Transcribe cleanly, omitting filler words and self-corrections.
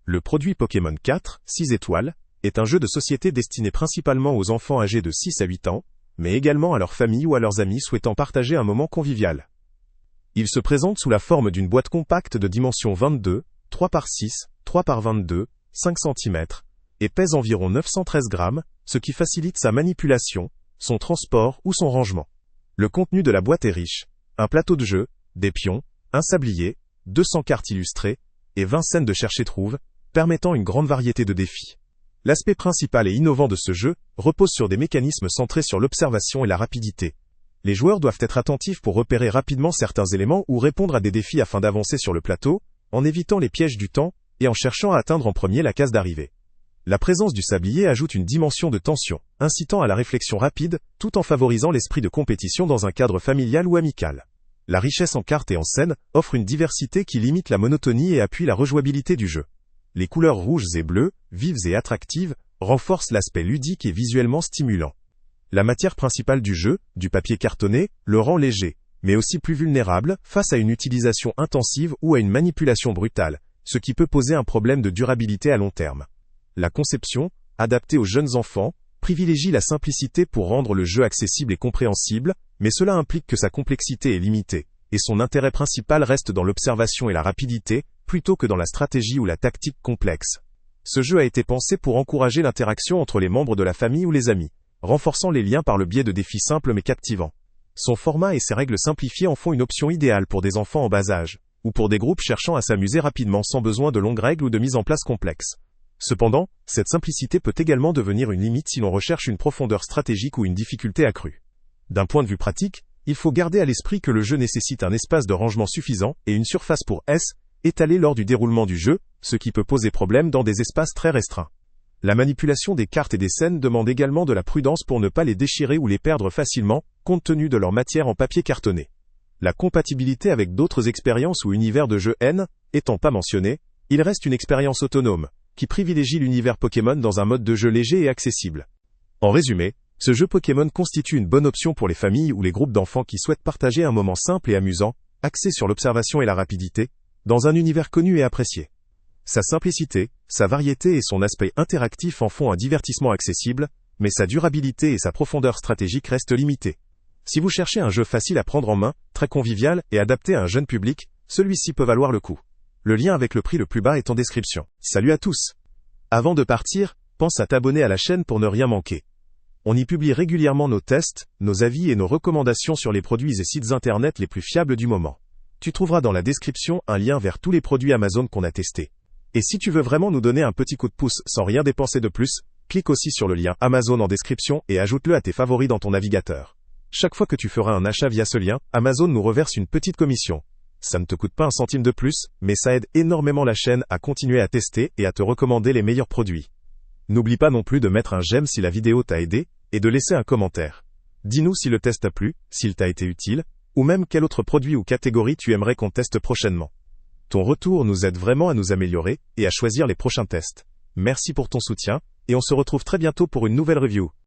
Le produit Pokémon 4, 6 étoiles, est un jeu de société destiné principalement aux enfants âgés de 6 à 8 ans, mais également à leurs familles ou à leurs amis souhaitant partager un moment convivial. Il se présente sous la forme d'une boîte compacte de dimension 22, 3 par 6, 3 par 22, 5 cm, et pèse environ 913 grammes, ce qui facilite sa manipulation, son transport ou son rangement. Le contenu de la boîte est riche. Un plateau de jeu, des pions, un sablier, 200 cartes illustrées, et 20 scènes de cherche-et-trouve, permettant une grande variété de défis. L'aspect principal et innovant de ce jeu repose sur des mécanismes centrés sur l'observation et la rapidité. Les joueurs doivent être attentifs pour repérer rapidement certains éléments ou répondre à des défis afin d'avancer sur le plateau, en évitant les pièges du temps, et en cherchant à atteindre en premier la case d'arrivée. La présence du sablier ajoute une dimension de tension, incitant à la réflexion rapide, tout en favorisant l'esprit de compétition dans un cadre familial ou amical. La richesse en cartes et en scènes offre une diversité qui limite la monotonie et appuie la rejouabilité du jeu. Les couleurs rouges et bleues, vives et attractives, renforcent l'aspect ludique et visuellement stimulant. La matière principale du jeu, du papier cartonné, le rend léger, mais aussi plus vulnérable face à une utilisation intensive ou à une manipulation brutale, ce qui peut poser un problème de durabilité à long terme. La conception, adaptée aux jeunes enfants, privilégie la simplicité pour rendre le jeu accessible et compréhensible, mais cela implique que sa complexité est limitée, et son intérêt principal reste dans l'observation et la rapidité, plutôt que dans la stratégie ou la tactique complexe. Ce jeu a été pensé pour encourager l'interaction entre les membres de la famille ou les amis, renforçant les liens par le biais de défis simples mais captivants. Son format et ses règles simplifiées en font une option idéale pour des enfants en bas âge, ou pour des groupes cherchant à s'amuser rapidement sans besoin de longues règles ou de mise en place complexe. Cependant, cette simplicité peut également devenir une limite si l'on recherche une profondeur stratégique ou une difficulté accrue. D'un point de vue pratique, il faut garder à l'esprit que le jeu nécessite un espace de rangement suffisant et une surface pour étalée lors du déroulement du jeu, ce qui peut poser problème dans des espaces très restreints. La manipulation des cartes et des scènes demande également de la prudence pour ne pas les déchirer ou les perdre facilement, compte tenu de leur matière en papier cartonné. La compatibilité avec d'autres expériences ou univers de jeu étant pas mentionnée, il reste une expérience autonome, qui privilégie l'univers Pokémon dans un mode de jeu léger et accessible. En résumé, ce jeu Pokémon constitue une bonne option pour les familles ou les groupes d'enfants qui souhaitent partager un moment simple et amusant, axé sur l'observation et la rapidité, dans un univers connu et apprécié. Sa simplicité, sa variété et son aspect interactif en font un divertissement accessible, mais sa durabilité et sa profondeur stratégique restent limitées. Si vous cherchez un jeu facile à prendre en main, très convivial et adapté à un jeune public, celui-ci peut valoir le coup. Le lien avec le prix le plus bas est en description. Salut à tous! Avant de partir, pense à t'abonner à la chaîne pour ne rien manquer. On y publie régulièrement nos tests, nos avis et nos recommandations sur les produits et sites internet les plus fiables du moment. Tu trouveras dans la description un lien vers tous les produits Amazon qu'on a testés. Et si tu veux vraiment nous donner un petit coup de pouce sans rien dépenser de plus, clique aussi sur le lien Amazon en description et ajoute-le à tes favoris dans ton navigateur. Chaque fois que tu feras un achat via ce lien, Amazon nous reverse une petite commission. Ça ne te coûte pas un centime de plus, mais ça aide énormément la chaîne à continuer à tester et à te recommander les meilleurs produits. N'oublie pas non plus de mettre un j'aime si la vidéo t'a aidé, et de laisser un commentaire. Dis-nous si le test t'a plu, s'il t'a été utile, ou même quel autre produit ou catégorie tu aimerais qu'on teste prochainement. Ton retour nous aide vraiment à nous améliorer, et à choisir les prochains tests. Merci pour ton soutien, et on se retrouve très bientôt pour une nouvelle review.